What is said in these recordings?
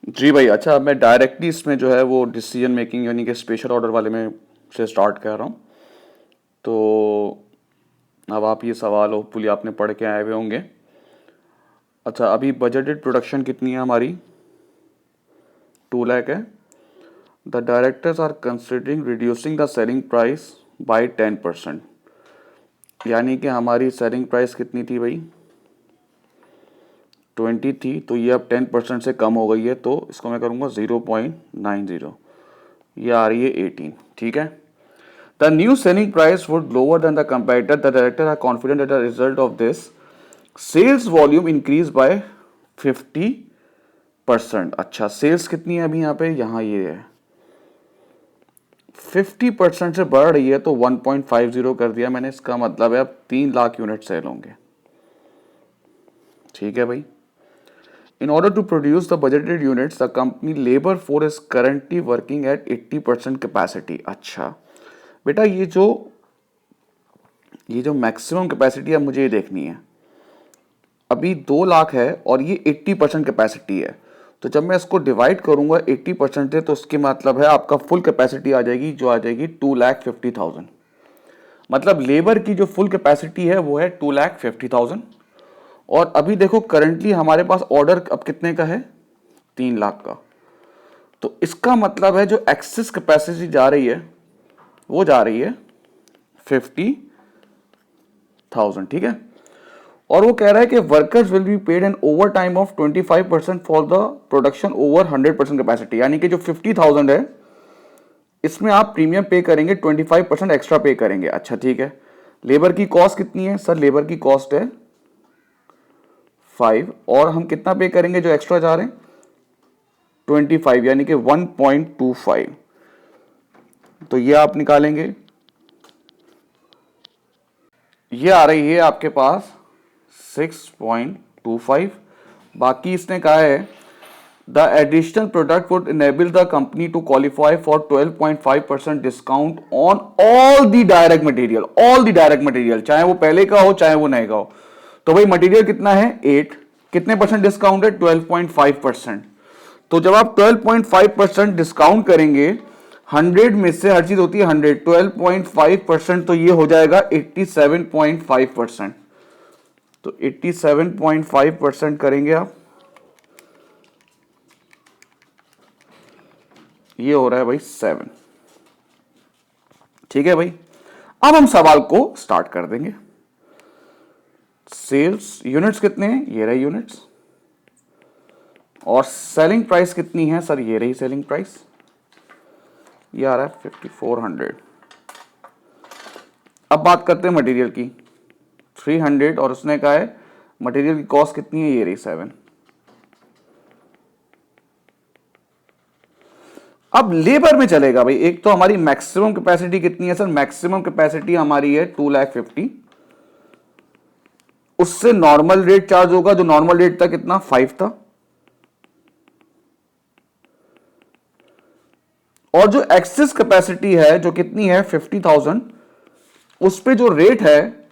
जी भाई। अच्छा, अब मैं डायरेक्टली इसमें जो है वो डिसीजन मेकिंग यानी कि स्पेशल ऑर्डर वाले में से स्टार्ट कर रहा हूँ। तो अब आप ये सवाल होपफुली आपने पढ़ के आए हुए होंगे। अच्छा, अभी बजटेड प्रोडक्शन कितनी है हमारी? 2 लाख है। The directors are considering reducing the selling price by 10%। यानी कि हमारी सेलिंग प्राइस कितनी थी भाई? 20 थी, तो ये अब 10% से कम हो गई है, तो इसको मैं करूँगा 0.90। ये आ रही है 18। ठीक है। The new selling price would lower than the competitor. The director are confident that the result of this sales volume increase by 50%। अच्छा, सेल्स कितनी है अभी यहाँ पे? यहाँ ये है 50% से बढ़ रही है, तो 1.50 कर दिया मैंने। इसका मतलब है अब 3 लाख यूनिट सेल होंगे। ठीक है भाई। In order to produce the budgeted units, the company labor force is currently working at 80% capacity। अच्छा बेटा, ये जो मैक्सिमम कैपेसिटी है मुझे ये देखनी है। अभी 2 लाख है और ये 80% कैपेसिटी है, तो जब मैं इसको डिवाइड करूंगा 80% से, तो उसके मतलब है आपका फुल कैपेसिटी आ जाएगी, जो आ जाएगी 2,50,000। मतलब लेबर की जो फुल कैपेसिटी है वो है 2,50,000। और अभी देखो करंटली हमारे पास ऑर्डर अब कितने का है? 3 लाख का। तो इसका मतलब है जो एक्सेस कैपेसिटी जा रही है वो जा रही है 50,000। ठीक है। और वो कह रहा है कि workers will be paid an overtime of 25% for the production over 100% capacity. यानी कि जो 50,000 है इसमें आप प्रीमियम पे करेंगे, 25% एक्स्ट्रा पे करेंगे। अच्छा ठीक है। लेबर की कॉस्ट कितनी है सर? लेबर की कॉस्ट है 5, और हम कितना पे करेंगे जो एक्स्ट्रा जा रहे हैं? 25, यानी कि 1.25। तो ये आप निकालेंगे, ये आ रही है आपके पास 6.25। बाकी इसने कहा है the additional product would enable the company to qualify for 12.5% discount on all the direct material. All the direct material, चाहे वो पहले का हो चाहे वो नए का हो। तो भाई मटेरियल कितना है? 8। कितने परसेंट डिस्काउंट है? 12.5%। तो जब आप 12.5% डिस्काउंट करेंगे, 100 में से हर चीज होती है 100, 12.5%, तो ये हो जाएगा 87.5%। तो 87.5% करेंगे आप, ये हो रहा है भाई 7। ठीक है भाई। अब हम सवाल को स्टार्ट कर देंगे। सेल्स यूनिट्स कितने हैं? ये रहे यूनिट्स। और सेलिंग प्राइस कितनी है सर? ये रही सेलिंग प्राइस, ये आ रहा है 5400। अब बात करते हैं मटेरियल की। 300, और उसने कहा है मटेरियल की कॉस्ट कितनी है? ये रही 7। अब लेबर में चलेगा भाई। एक तो हमारी मैक्सिमम कैपेसिटी कितनी है सर? मैक्सिमम कैपेसिटी हमारी है 2,50,000। उससे नॉर्मल रेट चार्ज होगा, जो नॉर्मल रेट था कितना? 5 था। और जो एक्सेस कैपेसिटी है जो कितनी है? 50,000। उस पे जो रेट है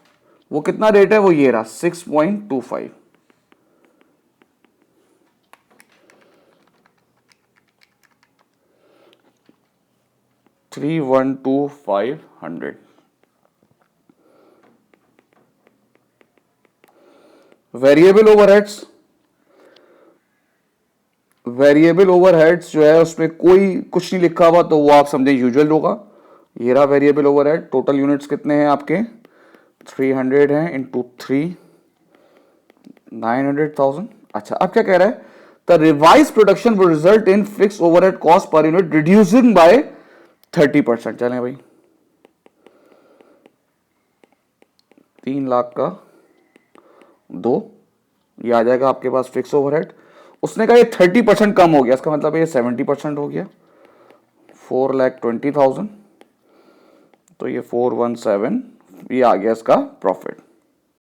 वो कितना रेट है? वो ये रहा 6.25। 3,12,500। वेरिएबल ओवरहेड्स, वेरिएबल ओवरहेड्स जो है उसमें कोई कुछ नहीं लिखा हुआ, तो वो आप समझे यूजुअल होगा। ये रहा वेरिएबल ओवरहेड। टोटल यूनिट्स कितने हैं आपके? 300 हैं इंटू 3, 900,000। अच्छा, अब क्या कह रहा है? The revise production will result in fix overhead cost per unit reducing by 30%। चलें भाई, 3 लाख का 2, ये आ जाएगा आपके पास फिक्स ओवरहेड। उसने कहा ये 30% कम हो गया, इसका मतलब ये 70% हो गया, 4,20,000। तो ये 417, ये आ गया इसका प्रॉफिट।